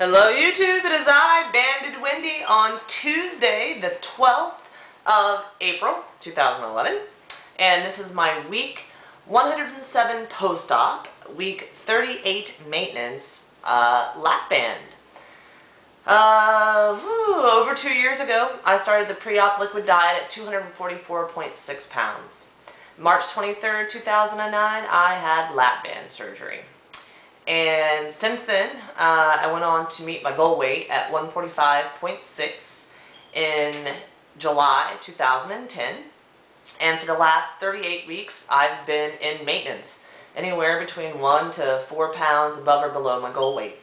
Hello YouTube, it is I, Banded Wendy, on Tuesday, the 12th of April, 2011. And this is my week 107 post-op, week 38 maintenance lap band. Over 2 years ago, I started the pre-op liquid diet at 244.6 pounds. March 23rd, 2009, I had lap band surgery. And since then, I went on to meet my goal weight at 145.6 in July 2010. And for the last 38 weeks, I've been in maintenance, anywhere between 1 to 4 pounds above or below my goal weight.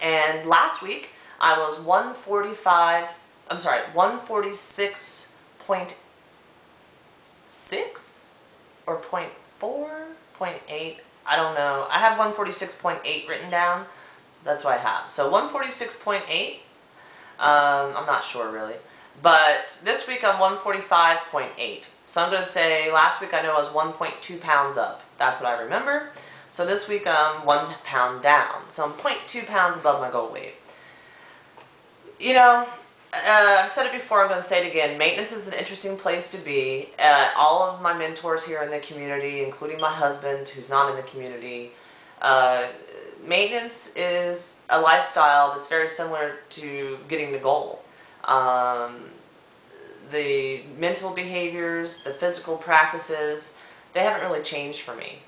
And last week, I was 146.6 or 0.4, 0.8. I don't know. I have 146.8 written down. That's what I have. So 146.8. I'm not sure really. But this week I'm 145.8. So I'm going to say last week I know I was 1.2 pounds up. That's what I remember. So this week I'm 1 pound down. So I'm 0.2 pounds above my goal weight. You know, I've said it before, I'm going to say it again. Maintenance is an interesting place to be. All of my mentors here in the community, including my husband, who's not in the community, maintenance is a lifestyle that's very similar to getting the goal. The mental behaviors, the physical practices, they haven't really changed for me.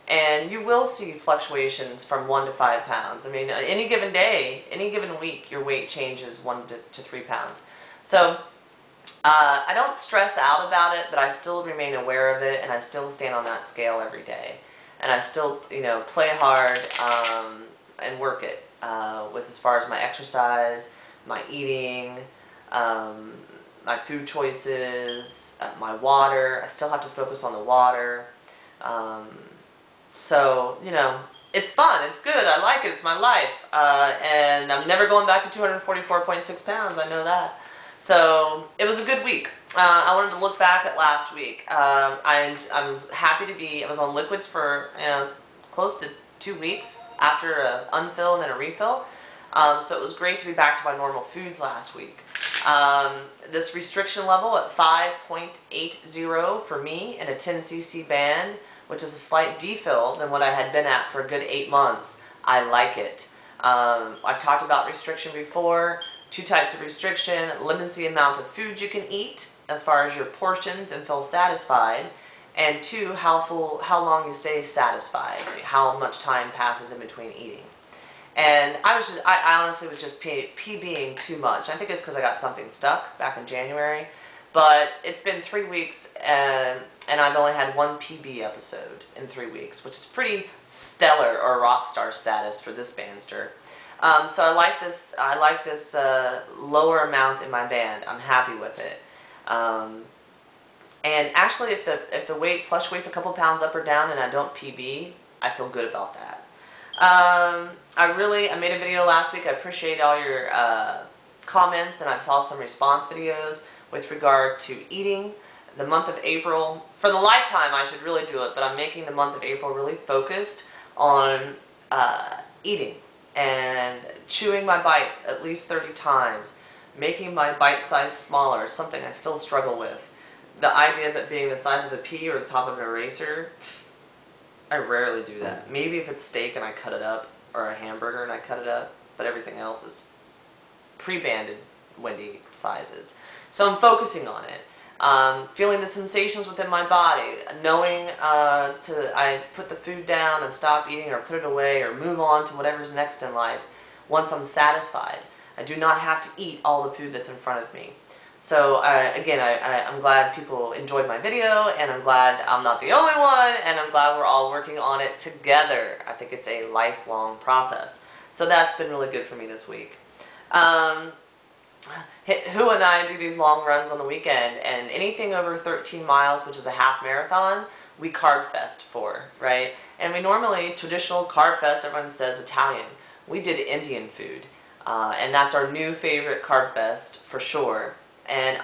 And you will see fluctuations from 1 to 5 pounds. I mean, any given day, any given week, your weight changes 1 to 3 pounds. So, I don't stress out about it, but I still remain aware of it, and I still stand on that scale every day. And I still, play hard and work it with as far as my exercise, my eating, my food choices, my water. I still have to focus on the water. So, it's fun, it's good, I like it, it's my life, and I'm never going back to 244.6 pounds, I know that. So, it was a good week. I wanted to look back at last week. I was happy to be, I was on liquids for, close to 2 weeks after an unfill and then a refill. So it was great to be back to my normal foods last week. This restriction level at 5.80 for me in a 10 cc band, which is a slight defill than what I had been at for a good 8 months. I like it. I've talked about restriction before. 2 types of restriction: limits the amount of food you can eat as far as your portions and feel satisfied, and 2, how long you stay satisfied, how much time passes in between eating. And I honestly was just PBing too much. I think it's because I got something stuck back in January. But it's been 3 weeks, and I've only had 1 PB episode in 3 weeks, which is pretty stellar or rock star status for this bandster. So I like this lower amount in my band. I'm happy with it. And actually, if the flush weight's a couple pounds up or down and I don't PB, I feel good about that. I made a video last week. I appreciate all your comments, and I saw some response videos with regard to eating. The month of April, for the lifetime I should really do it, but I'm making the month of April really focused on eating and chewing my bites at least 30 times, making my bite size smaller. It's something I still struggle with. The idea of it being the size of a pea or the top of an eraser, I rarely do that. Maybe if it's steak and I cut it up, or a hamburger and I cut it up, but everything else is pre-banded Wendy sizes. So I'm focusing on it. Feeling the sensations within my body, knowing I put the food down and stop eating or put it away or move on to whatever's next in life once I'm satisfied. I do not have to eat all the food that's in front of me. So again, I'm glad people enjoyed my video, and I'm glad I'm not the only one, and I'm glad we're all working on it together. I think it's a lifelong process. So that's been really good for me this week. Who and I do these long runs on the weekend, and anything over 13 miles, which is a half marathon, we carb fest for, right? And we normally, traditional carb fest, everyone says Italian. We did Indian food, and that's our new favorite carb fest for sure. And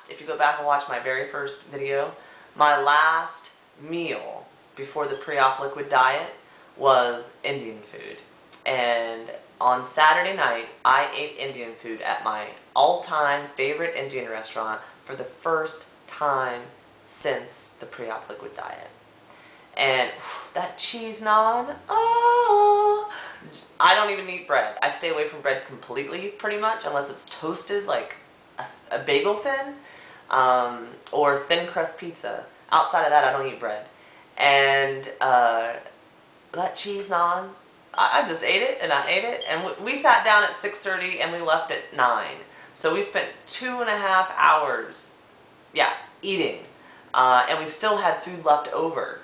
if you go back and watch my very first video, my last meal before the pre-op liquid diet was Indian food. And on Saturday night, I ate Indian food at my all-time favorite Indian restaurant for the first time since the pre-op liquid diet. And that cheese naan, oh! I don't even eat bread. I stay away from bread completely, pretty much, unless it's toasted like a bagel thin, or thin crust pizza. Outside of that, I don't eat bread. And that cheese naan, I just ate it, and I ate it. And we sat down at 6:30, and we left at 9. So we spent 2.5 hours, yeah, eating. And we still had food left over.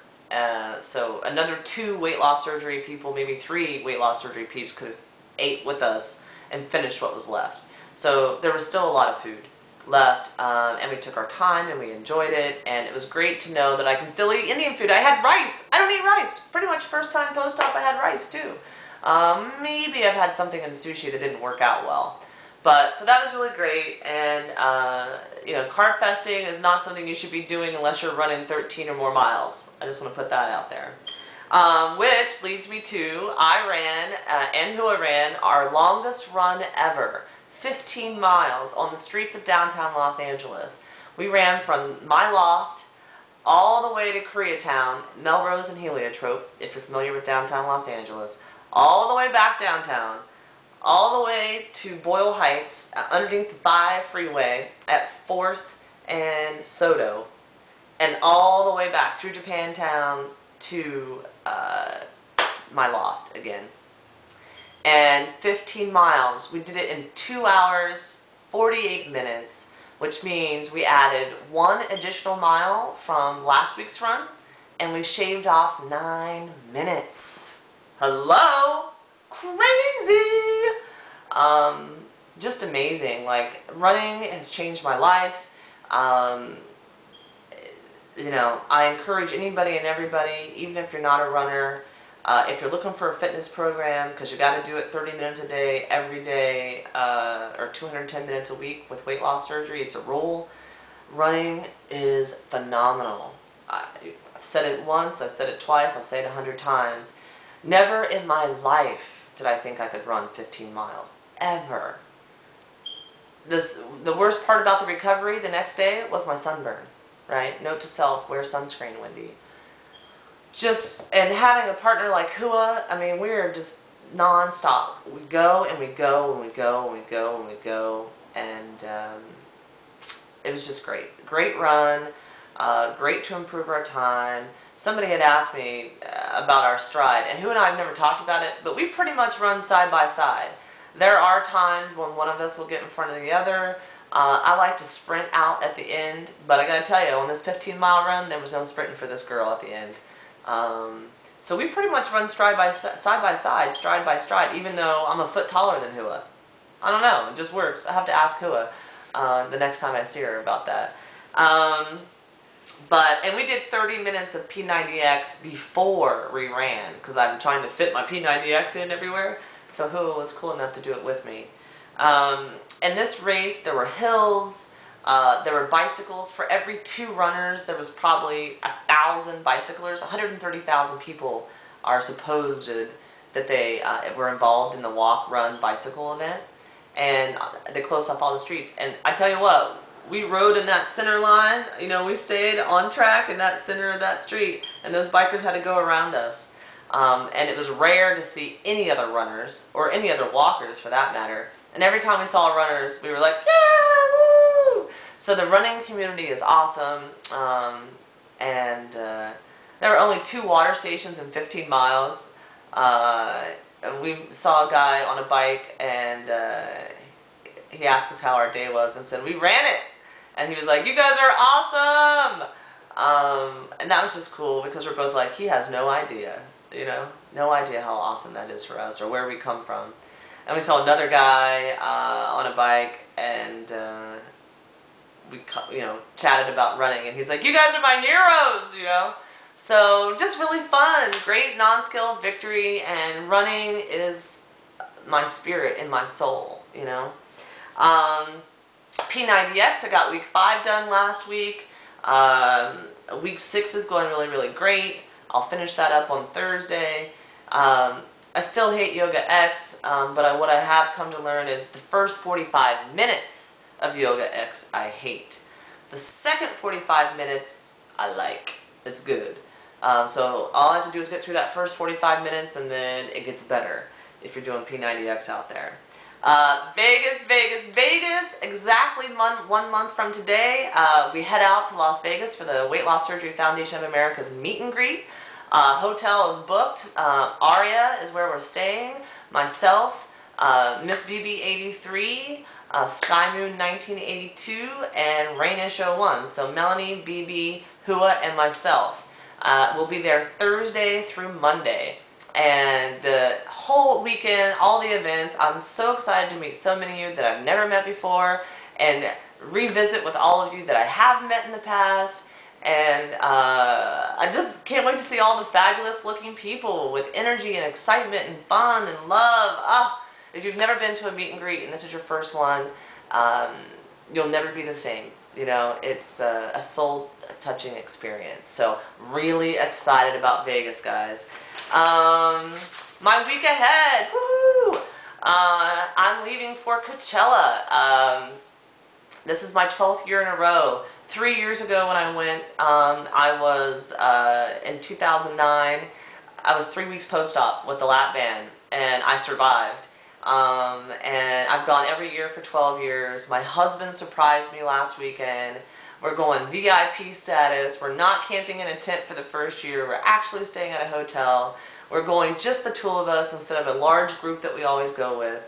So another 2 weight loss surgery people, maybe 3 weight loss surgery peeps could have ate with us and finished what was left. So there was still a lot of food left, and we took our time and we enjoyed it, and it was great to know that I can still eat Indian food. I had rice. I don't eat rice. Pretty much first time post-op I had rice too. Maybe I've had something in sushi that didn't work out well. But, so that was really great, and, you know, carb fasting is not something you should be doing unless you're running 13 or more miles. I just want to put that out there. Which leads me to, I ran, and Hua ran, our longest run ever, 15 miles on the streets of downtown Los Angeles. We ran from my loft all the way to Koreatown, Melrose and Heliotrope, if you're familiar with downtown Los Angeles, all the way back downtown, all the way to Boyle Heights, underneath the 5 freeway at 4th and Soto, and all the way back through Japantown to my loft again. And 15 miles. We did it in 2 hours, 48 minutes, which means we added 1 additional mile from last week's run, and we shaved off 9 minutes. Hello? Crazy! Just amazing. Like, running has changed my life. You know, I encourage anybody and everybody, even if you're not a runner, if you're looking for a fitness program, because you got to do it 30 minutes a day, every day, or 210 minutes a week with weight loss surgery, it's a rule. Running is phenomenal. I've said it once, I've said it twice, I'll say it 100 times. Never in my life did I think I could run 15 miles. Ever. The worst part about the recovery the next day was my sunburn, right? Note to self, wear sunscreen, Wendy. And having a partner like Hua, I mean, we're just non-stop. We go and we go and we go and we go and we go, and it was just great. Great run, great to improve our time. Somebody had asked me about our stride, and Hua and I have never talked about it, but we pretty much run side by side. There are times when one of us will get in front of the other. I like to sprint out at the end, but I gotta tell you, on this 15-mile run, there was no sprinting for this girl at the end. So we pretty much run side by stride, even though I'm a foot taller than Hua. I don't know, it just works. I have to ask Hua the next time I see her about that. And we did 30 minutes of P90X before we ran, because I'm trying to fit my P90X in everywhere. So Hua was cool enough to do it with me. In this race, there were hills, there were bicycles. For every 2 runners, there was probably 1,000 bicyclers. 130,000 people are supposed that they were involved in the walk, run, bicycle event. And they closed off all the streets. And I tell you what, we rode in that center line. You know, we stayed on track in that center of that street, and those bikers had to go around us. And it was rare to see any other runners, or any other walkers for that matter. And every time we saw runners, we were like, yeah, woo! So the running community is awesome. There were only 2 water stations in 15 miles. We saw a guy on a bike, and he asked us how our day was and said, we ran it. And he was like, you guys are awesome! And that was just cool, because we're both like, he has no idea. You know, no idea how awesome that is for us, or where we come from. And we saw another guy on a bike, and we, you know, chatted about running, and he's like, you guys are my heroes, you know. So just really fun, great non-scale victory, and running is my spirit and my soul, you know. P90X, I got week 5 done last week. Week 6 is going really, really great. I'll finish that up on Thursday. I still hate Yoga X, but what I have come to learn is the first 45 minutes of Yoga X I hate. The second 45 minutes I like. It's good. So all I have to do is get through that first 45 minutes and then it gets better if you're doing P90X out there. Vegas, Vegas, Vegas, exactly 1 month from today, we head out to Las Vegas for the Weight Loss Surgery Foundation of America's meet and greet. Hotel is booked. Aria is where we're staying. Myself, Miss BB83, Sky Moon 1982, and Rainish 01. So Melanie, BB, Hua, and myself. We'll be there Thursday through Monday. And the whole weekend, all the events, I'm so excited to meet so many of you that I've never met before and revisit with all of you that I have met in the past. And I just can't wait to see all the fabulous looking people with energy and excitement and fun and love. If you've never been to a meet and greet and this is your first one, you'll never be the same. You know, it's a soul-touching experience. So really excited about Vegas, guys. My week ahead, woohoo! I'm leaving for Coachella. This is my 12th year in a row. 3 years ago when I went, I was, in 2009, I was 3 weeks post-op with the lap band, and I survived. And I've gone every year for 12 years. My husband surprised me last weekend. We're going VIP status. We're not camping in a tent for the first year. We're actually staying at a hotel. We're going just the two of us instead of a large group that we always go with.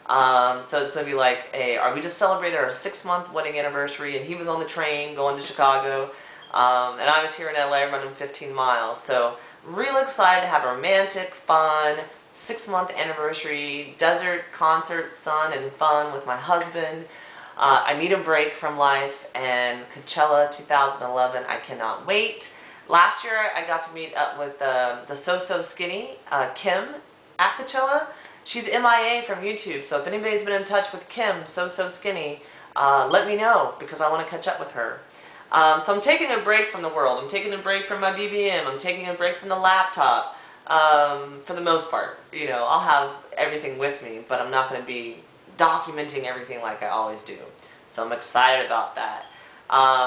So it's going to be like we just celebrated our 6-month wedding anniversary, and he was on the train going to Chicago, and I was here in LA running 15 miles. So really excited to have a romantic, fun 6-month anniversary, desert, concert, sun, and fun with my husband. I need a break from life, and Coachella 2011, I cannot wait. Last year I got to meet up with the So Skinny, Kim, at Coachella. She's MIA from YouTube, so if anybody's been in touch with Kim, So Skinny, let me know, because I want to catch up with her. So I'm taking a break from the world. I'm taking a break from my BBM. I'm taking a break from the laptop, for the most part. You know, I'll have everything with me, but I'm not going to be documenting everything like I always do. So I'm excited about that.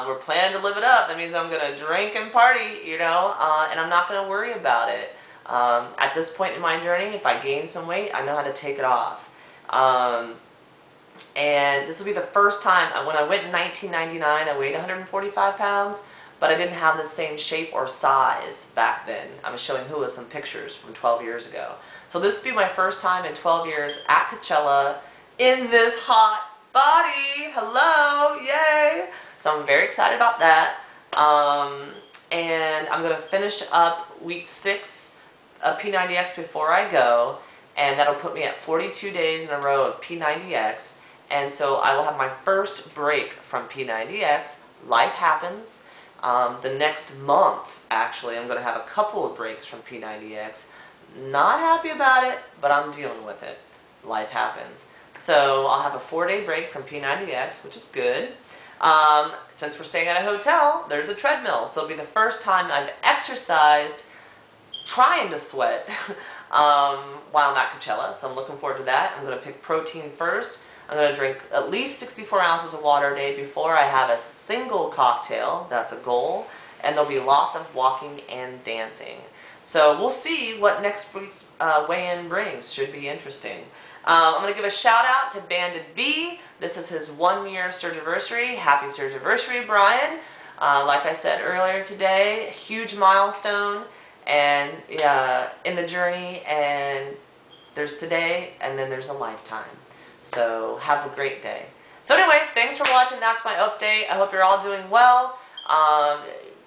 We're planning to live it up. That means I'm going to drink and party, you know, and I'm not going to worry about it. At this point in my journey, if I gain some weight, I know how to take it off. And this will be the first time. When I went in 1999, I weighed 145 pounds, but I didn't have the same shape or size back then. I was showing Hua some pictures from 12 years ago. So this will be my first time in 12 years at Coachella in this hot body. Hello, yay! So I'm very excited about that. And I'm going to finish up week 6 of P90X before I go, and that'll put me at 42 days in a row of P90X, and so I will have my first break from P90X. Life happens. The next month, actually, I'm going to have a couple of breaks from P90X. Not happy about it, but I'm dealing with it. Life happens. So I'll have a 4-day break from P90X, which is good. Since we're staying at a hotel, there's a treadmill, so it'll be the first time I've exercised trying to sweat while I'm at Coachella, so I'm looking forward to that. I'm going to pick protein first. I'm going to drink at least 64 ounces of water a day before I have a single cocktail. That's a goal. And there'll be lots of walking and dancing. So we'll see what next week's weigh-in brings. Should be interesting. I'm going to give a shout out to Banded B. This is his 1-year surgiversary. Happy surgiversary, Brian. Like I said earlier today, huge milestone and in the journey, and there's today and then there's a lifetime. So have a great day. So anyway, thanks for watching. That's my update. I hope you're all doing well.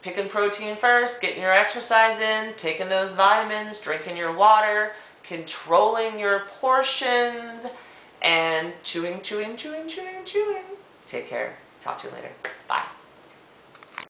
Picking protein first, getting your exercise in, taking those vitamins, drinking your water, controlling your portions, and chewing. Take care. Talk to you later. Bye.